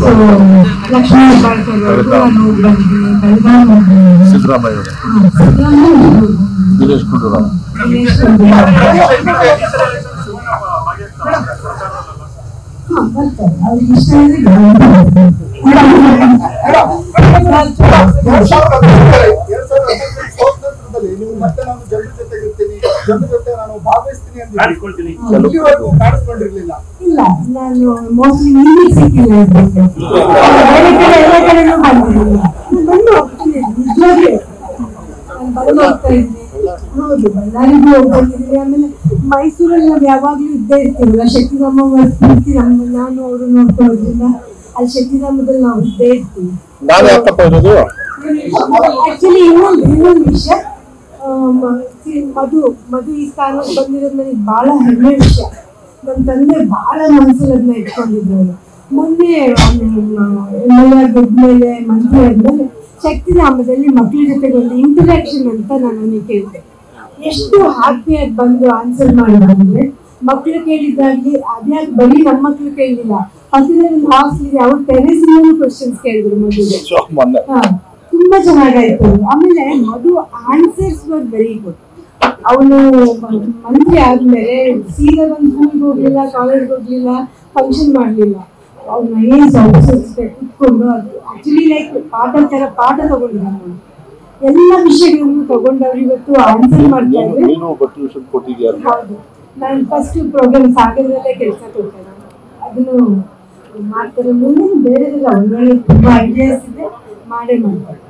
So Lakshmi Hebbalkar ಅವರು ನಾನು ಬಂದಿದ್ದೀನಿ, ಸಿದ್ದರಾಮಯ್ಯ ದಿನೇಶ್ ಗುಂಡೂರಾವ್ ಬರ್ತಾರೆ. ಅವ್ರಿಗೆ ಇಷ್ಟ ಮತ್ತೆ ನಾನು ಜನರ ಜೊತೆ ಇರ್ತೀನಿ, ಜನರ ಜೊತೆ ನಾನು ಭಾಗವಹಿಸ್ತೀನಿ ಅಂತ ಕಾಣಿಸ್ಕೊಂಡಿರ್ಲಿಲ್ಲ. ಇಲ್ಲ, ನಾನು ಮೋಸ್ಟ್ಲಿ ನಿಮಗೆ ಸಿಕ್ಕಿಲ್ಲ, ಬೇರೆ ಕಡೆ ಎಲ್ಲ ಕಡೆನೂ ಬಂದಿರಲಿಲ್ಲ. ಬಂದು ಹೋಗ್ತೀನಿ, ನಿಜವಾಗ್ಲೂ ನಾನು ಬಂದು ಹೋಗ್ತಾ ಇದ್ದೀನಿ. ಹೌದು, ಬಳ್ಳಾರಿಗೂ ಹೋಗ್ಬಂದಿದ್ದೀನಿ. ಆಮೇಲೆ ಮೈಸೂರಲ್ಲಿ ನಾವು ಯಾವಾಗ್ಲೂ ಇದ್ದೇ ಇರ್ತೀವಲ್ಲ, ಶಕ್ತಿಧಾಮ ಸ್ಫೂರ್ತಿ ನಾನು ಅವರು ನೋಡ್ಕೊಳ್ಳೋದ್ರಿಂದ ಅಲ್ಲಿ ಶಕ್ತಿಧಾಮದಲ್ಲಿ ನಾವು ಇದ್ದೇ ಇರ್ತೀವಿ. ಆಕ್ಚುಲಿ ಇನ್ನೊಂದು ವಿಷಯ, ಮಧು ಈ ಸ್ಥಾನಕ್ಕೆ ಬಂದಿರೋದು ನನಗೆ ಬಹಳ ಹೆಮ್ಮೆ ವಿಷಯ. ನನ್ನ ತಂದೆ ಬಹಳ ಮನಸ್ಸಲ್ಲಿ ಅದನ್ನ ಇಟ್ಕೊಂಡಿದ್ರು. ಮೊನ್ನೆ ಗೆದ್ಮೇಲೆ ಮಂತ್ರಿ ಆದ್ಮೇಲೆ ಶಕ್ತಿಧಾಮದಲ್ಲಿ ಮಕ್ಕಳ ಜೊತೆಗೆ ಒಂದು ಇಂಟರಾಕ್ಷನ್ ಅಂತ ನಾನು ಕೇಳಿದೆ. ಎಷ್ಟು ಹ್ಯಾಪಿಯಾಗಿ ಬಂದು ಆನ್ಸರ್ ಮಾಡಿದ್ರೆ, ಮಕ್ಳು ಕೇಳಿದ್ದಾಗ್ಲಿ ಅದ್ಯಾಕೆ ಬರೀ ನಮ್ಮ ಮಕ್ಳು ಕೇಳಲಿಲ್ಲ, ಹತ್ತಿರ ಹಾಸ್ಟೆಲ್ ಇದೆ, ಅವ್ರ ಟೆರೆಸಿನಲ್ಲೂ ಕ್ವಶನ್ಸ್ ಕೇಳಿದ್ರು ಮದುವೆ. ತುಂಬಾ ಚೆನ್ನಾಗಾಯ್ತು. ಆಮೇಲೆ ಮಧು ಆನ್ಸರ್ಸ್ ವರ್ ವೆರಿ ಗುಡ್. ಅವನು ಮಂತ್ರಿ ಆದ್ಮೇಲೆ ಸೀದಾ ಒಂದು ಸ್ಕೂಲ್ಗೆ ಹೋಗ್ಲಿಲ್ಲ, ಕಾಲೇಜ್ಗೆ ಹೋಗ್ಲಿಲ್ಲ, ಫಂಕ್ಷನ್ ಮಾಡ್ಲಿಲ್ಲ. ಅವ್ನ IAS ಆಫೀಸರ್ಸ್ ಕುತ್ಕೊಂಡು ಅದು ಆಕ್ಚುಲಿ ಲೈಕ್ ಪಾಠ ತಗೊಂಡಿದ್ದಾನೆ. ಎಲ್ಲ ವಿಷಯಗಳನ್ನು ತಗೊಂಡವ್ರು ಇವತ್ತು ಆನ್ಸರ್ ಮಾಡ್ತಾ ಇದ್ರೆ. ಹೌದು, ನಾನು ಫಸ್ಟ್ ಪ್ರೋಗ್ರಾಮ್ ಸಾಗರದಲ್ಲೇ ಕೆಲಸ ಕೊಡ್ತೇನೆ, ಅದನ್ನು ಮಾಡ್ತಾರೆ. ಮುಂದೆ ಬೇರೆದೆಲ್ಲ ಒಳ್ಳೊಳ್ಳೆ ತುಂಬಾ ಐಡಿಯಾಸ್ ಇದೆ, ಮಾಡೇ ಮಾಡ್ತಾರೆ.